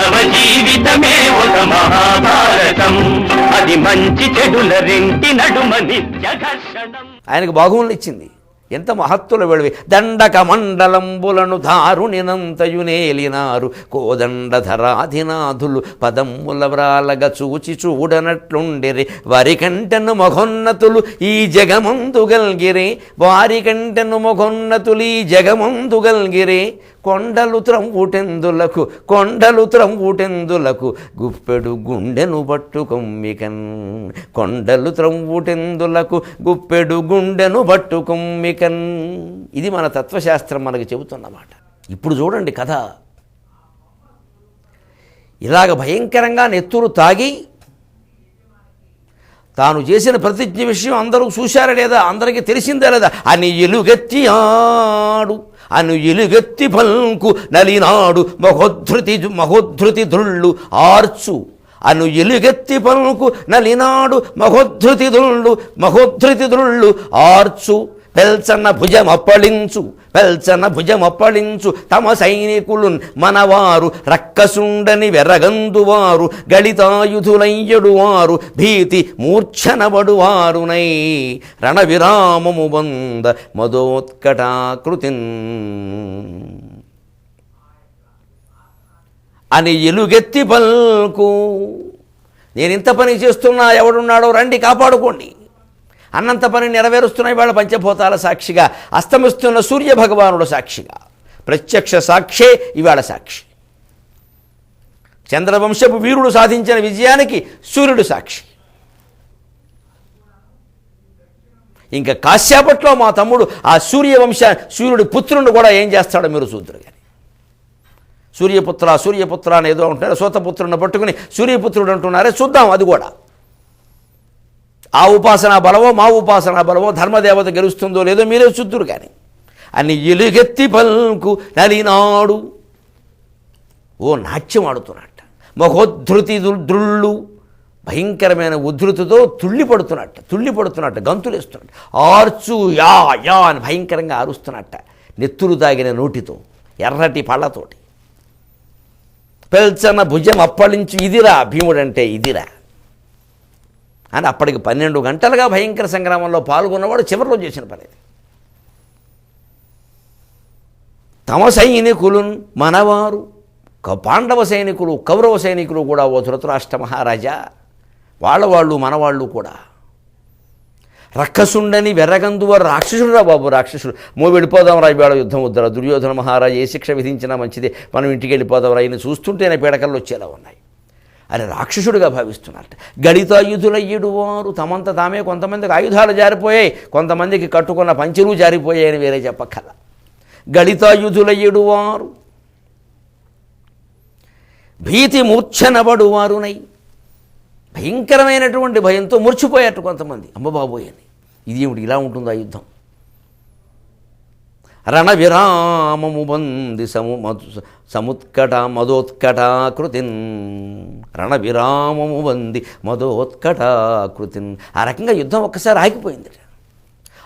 మానవ జీవితమే ఒక మహాభారతం, అది మంచి చెడుల రెంటి నడుమ నిత్య ఘర్షణం. ఆయనకు బాగుములు ఇచ్చింది. ఎంత మహత్తుల వెళవి. దండక మండలంబులను దారునినంతయునేలినారు కోదండధరాధినాథులు పదమ్ముల వ్రాలగ చూచి చూడనట్లుండిరి. వారి కంటెను మహోన్నతులు ఈ జగమందు గల్గిరే, వారి కంటెను మహోన్నతులు ఈ జగమందు గల్గిరే. కొండలు త్రవ్వుటెందులకు గుప్పెడు గుండెను పట్టుకొమ్మికన్. కొండలు త్రవ్వుటెందులకు గుప్పెడు గుండెను పట్టుకొమ్మికన్. ఇది మన తత్వశాస్త్రం మనకు చెబుతున్నమాట. ఇప్పుడు చూడండి కథ. ఇలాగ భయంకరంగా నెత్తురు తాగి తాను చేసిన ప్రతిజ్ఞ విషయం అందరూ చూశారా లేదా, అందరికీ తెలిసిందా లేదా. అని ఎలుగెత్తి ఆడు అను ఎలుగెత్తి పల్కు నలినాడు మహోద్ధృతి ధృళ్ళు ఆర్చు. అను ఎలుగెత్తి పల్కు నలినాడు మహోద్ధృతి ధృళ్ళు ఆర్చు. పెల్చన్న భుజమప్పళించు తమ సైనికులు మనవారు రక్కసుండని వెరగందువారు గళితాయుధులయ్యడువారు భీతి మూర్ఛనబడువారునై రణవిరామము బంద మదోత్కటాకృతిన్. అని ఎలుగెత్తి పల్కు, నేనింత పని చేస్తున్నా, ఎవడున్నాడో రండి కాపాడుకోండి అన్నంత పని నెరవేరుస్తున్నాయి వాళ్ళ పంచభూతాల సాక్షిగా, అస్తమిస్తున్న సూర్యభగవానుడు సాక్షిగా, ప్రత్యక్ష సాక్షే ఇవాళ సాక్షి. చంద్రవంశపు వీరుడు సాధించిన విజయానికి సూర్యుడు సాక్షి. ఇంకా కాశ్యాపట్లో మా తమ్ముడు ఆ సూర్యుడి పుత్రుడు కూడా ఏం చేస్తాడో మీరు చూద్దరు. కానీ సూర్యపుత్ర అని ఏదో అంటున్నారు, సూతపుత్రుడిని పట్టుకుని సూర్యపుత్రుడు అంటున్నారే, చూద్దాం అది కూడా. ఆ ఉపాసనా బలమో మా ఉపాసనా బలమో ధర్మదేవత గెలుస్తుందో లేదో మీరే చూద్దురు. కానీ అని ఎలుగెత్తి పల్కు నలినాడు, ఓ నాట్యం ఆడుతున్నట్ట. మహోద్ధృతి ధృళ్ళు, భయంకరమైన ఉద్ధృతితో తుళ్ళిపడుతున్నట్ట, గంతులేస్తున్నట్ట. ఆర్చు యా యా అని భయంకరంగా ఆరుస్తున్నట్ట, నెత్తురు తాగిన నోటితో, ఎర్రటి పళ్ళతోటి. పెల్చన భుజం అప్పళించు, ఇదిరా భీముడంటే ఇదిరా అని అప్పటికి 12 గంటలుగా భయంకర సంగ్రామంలో పాల్గొన్నవాడు చివరిలో చేసిన పని. తమ సైనికులు మనవారు, పాండవ సైనికులు కౌరవ సైనికులు కూడా ఓ ధృతరాష్ట్ర మహారాజా, వాళ్ళు మనవాళ్ళు కూడా. రక్కసుండని వెర్రగందువారు, రాక్షసుడురా బాబు, రాక్షసుడు. వెళ్ళిపోదాం రా, ఇవాళ యుద్ధం వద్దురా, దుర్యోధన మహారాజు ఏ శిక్ష విధించినా మంచిదే, మనం ఇంటికి వెళ్ళిపోదాం రా, ఈయన చూస్తుంటేనే పీడకల్లో వచ్చేలా ఉన్నాయి అని రాక్షసుడిగా భావిస్తున్నట్ట. గళితాయుధులయ్యడువారు, తమంత తామే కొంతమందికి ఆయుధాలు జారిపోయాయి, కొంతమందికి కట్టుకున్న పంచెలు జారిపోయాయని వేరే చెప్పక్కల. గళితాయుధులయ్యడువారు భీతి మూర్ఛనబడువారునై, భయంకరమైనటువంటి భయంతో మూర్చిపోయారు కొంతమంది. అమ్మబాబోయ్ అని, ఇదేమిటి ఇలా ఉంటుందా యుద్ధం. రణవిరామము బంది మదోత్కటాకృతిన్. రణవిరామము బంది మదోత్కటాకృతిన్. ఆ రకంగా యుద్ధం ఒక్కసారి ఆగిపోయింది.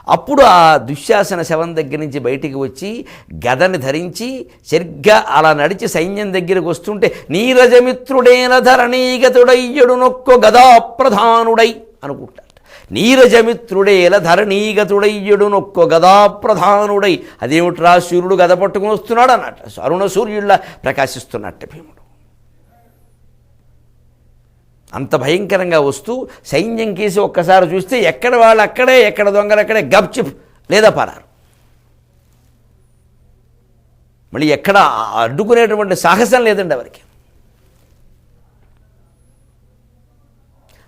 అప్పుడు ఆ దుశ్శాసన శవం దగ్గర నుంచి బయటికి వచ్చి గదని ధరించి సరిగ్గా అలా నడిచి సైన్యం దగ్గరికి వస్తుంటే, నీరజమిత్రుడేన ధరణీగతుడయ్యడు నొక్కో గదాప్రధానుడై అనుకుంటారు. నీరజమిత్రుడేల ధరణీగతుడయ్యడు నొక్కో గదాప్రధానుడై. అదేమిట్రా, సూర్యుడు గద పట్టుకుని వస్తున్నాడు అన్నట్టు, అరుణ సూర్యుడిలా ప్రకాశిస్తున్నట్టు భీముడు. అంత భయంకరంగా వస్తూ సైన్యం కేసి ఒక్కసారి చూస్తే ఎక్కడ వాళ్ళు అక్కడే, ఎక్కడ దొంగలు అక్కడే, గప్చిప్ లేదా పరారు. మళ్ళీ ఎక్కడ అడ్డుకునేటువంటి సాహసం లేదండి ఎవరికి.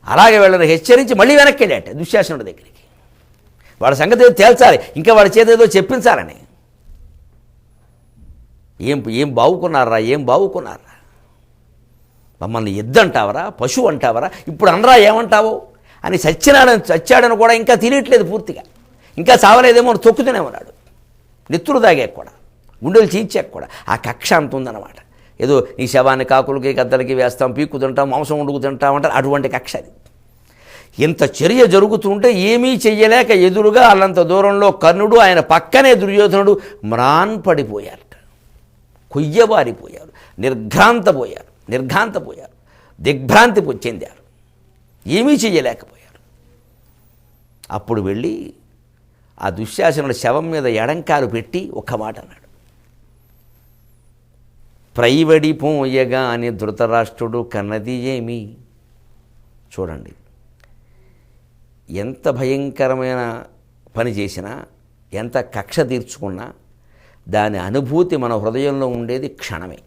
అలాగే వీళ్ళని హెచ్చరించి మళ్ళీ వెనక్కి వెళ్ళాట దుశ్శాసనుడి దగ్గరికి. వాళ్ళ సంగతి తేల్చాలి, ఇంకా వాళ్ళ చేత ఏదో చెప్పించాలని. ఏం బావుకున్నారా, మమ్మల్ని ఎద్దంటావరా, పశువు అంటావరా, ఇప్పుడు అనరా ఏమంటావో అని చచ్చాడని కూడా ఇంకా తినేయట్లేదు పూర్తిగా, ఇంకా చావలేదేమో అని తొక్కుతూనే ఉన్నాడు. నెత్తురు తాగాక కూడా, గుండెలు చీల్చాక కూడా ఆ కక్ష అంత ఉందన్నమాట. ఏదో ఈ శవాన్ని కాకులకి గద్దలకి వేస్తాం, పీక్కు తింటాం, మాంసం వండుకు తింటాం అంటారు, అటువంటి కక్ష అది. ఇంత చర్య జరుగుతుంటే ఏమీ చెయ్యలేక ఎదురుగా అల్లంత దూరంలో కర్ణుడు, ఆయన పక్కనే దుర్యోధనుడు మ్రాన్పడిపోయారట, కొయ్యబారిపోయారు, నిర్ఘాంతపోయారు. నిర్ఘాంతపోయారు, దిగ్భ్రాంతి చెందారు, ఏమీ చేయలేకపోయారు. అప్పుడు వెళ్ళి ఆ దుశ్శాసనుడి శవం మీద ఎడంకాలు పెట్టి ఒక్క మాట అన్నాడు. ప్రైవడిపోయగా అని ధృతరాష్ట్రుడు కన్నది ఏమి. చూడండి, ఎంత భయంకరమైన పని చేసినా, ఎంత కక్ష తీర్చుకున్నా దాని అనుభూతి మన హృదయంలో ఉండేది క్షణమే.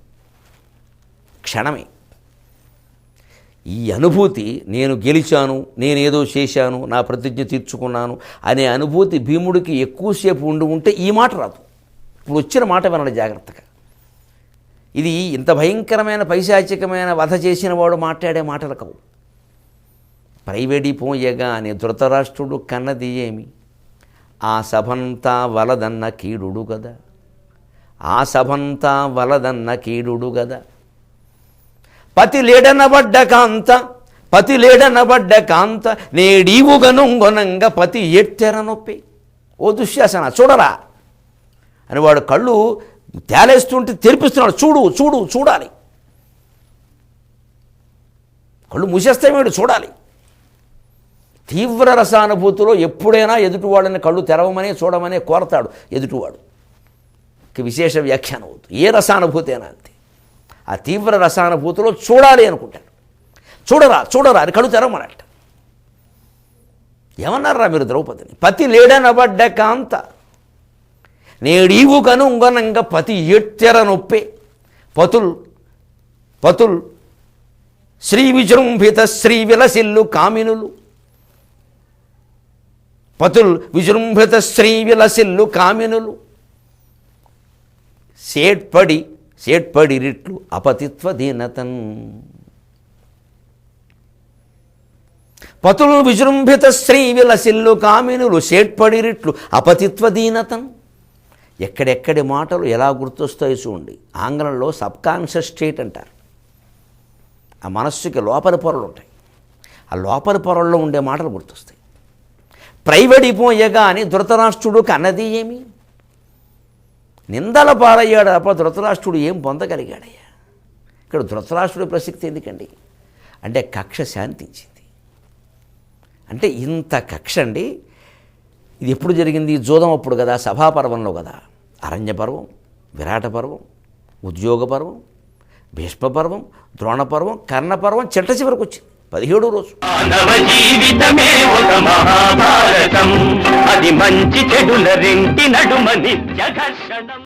ఈ అనుభూతి, నేను గెలిచాను, నేనేదో చేశాను, నా ప్రతిజ్ఞ తీర్చుకున్నాను అనే అనుభూతి భీముడికి ఎక్కువసేపు ఉంటే ఈ మాట రాదు. ఇప్పుడు వచ్చిన మాట వినండి జాగ్రత్తగా. ఇది ఇంత భయంకరమైన పైశాచికమైన వధ చేసిన వాడు మాట్లాడే మాటలు కావు. ప్రైవెడిపోయగా అని ధృతరాష్ట్రుడు కన్నది ఏమి. ఆ సభంతా వలదన్న కీడుడు గదా, ఆ సభంతా వలదన్న కీడుడు గదా. పతి లేడనబడ్డ కాంత నేడీవుగనుంగొనంగ పతి ఎట్టెర నొప్పి. ఓ దుశ్శాసన చూడరా అని వాడు కళ్ళు తేలేస్తుంటే తెరిపిస్తున్నాడు. చూడాలి. కళ్ళు మూసేస్తే వీడు చూడాలి. తీవ్ర రసానుభూతిలో ఎప్పుడైనా ఎదుటివాడిని కళ్ళు తెరవమని చూడమని కోరతాడు ఎదుటివాడు. విశేష వ్యాఖ్యానం అవుతుంది. ఏ రసానుభూతి అయినా అంతే. ఆ తీవ్ర రసానుభూతిలో చూడాలి అనుకుంటాడు. చూడరా అని కళ్ళు తెరవమనట. ఏమన్నారా మీరు ద్రౌపదిని? పతి లేడనబడ్డ కాంత నేడీవు కనుంగనంగ పతి ఎట్టెర నొప్పే. పతుల్ శ్రీ విజృంభిత శ్రీ విలసిల్లు కామినులు. పతుల్ విజృంభిత శ్రీ విలసిల్లు కామినులు. సేట్పడి రిట్లు అపతిత్వ దీనతన్. పతులు విజృంభిత శ్రీ విలసిల్లు కామినులు సేట్పడి రిట్లు అపతిత్వ దీనతన్. ఎక్కడెక్కడి మాటలు ఎలా గుర్తొస్తాయో చూడండి. ఆంగ్లంలో సబ్కాన్షియస్ స్టేట్ అంటారు. ఆ మనస్సుకి లోపలి పొరలు ఉంటాయి. ఆ లోపలి పొరల్లో ఉండే మాటలు గుర్తొస్తాయి. ప్రైవడిపోయగా అని ధృతరాష్ట్రుడు కన్నది ఏమి. నిందల పాలయ్యాడు తప్ప ధృతరాష్ట్రుడు ఏం పొందగలిగాడయ్యా. ఇక్కడ ధృతరాష్ట్రుడి ప్రసక్తి ఎందుకండి అంటే కక్ష శాంతించింది. అంటే ఇంత కక్ష అండి. ఇది ఎప్పుడు జరిగింది? జోదం అప్పుడు కదా, సభాపర్వంలో కదా. అరణ్య పర్వం, విరాట పర్వం, ఉద్యోగ పర్వం, భీష్మ పర్వం, ద్రోణ పర్వం, కర్ణ పర్వం చిట్ట చివరికి వచ్చింది 17వ రోజు. మానవ జీవితమే ఒక మహాభారతం, అది మంచి చెడుల రెంటి నడుమ నిత్య ఘర్షణం.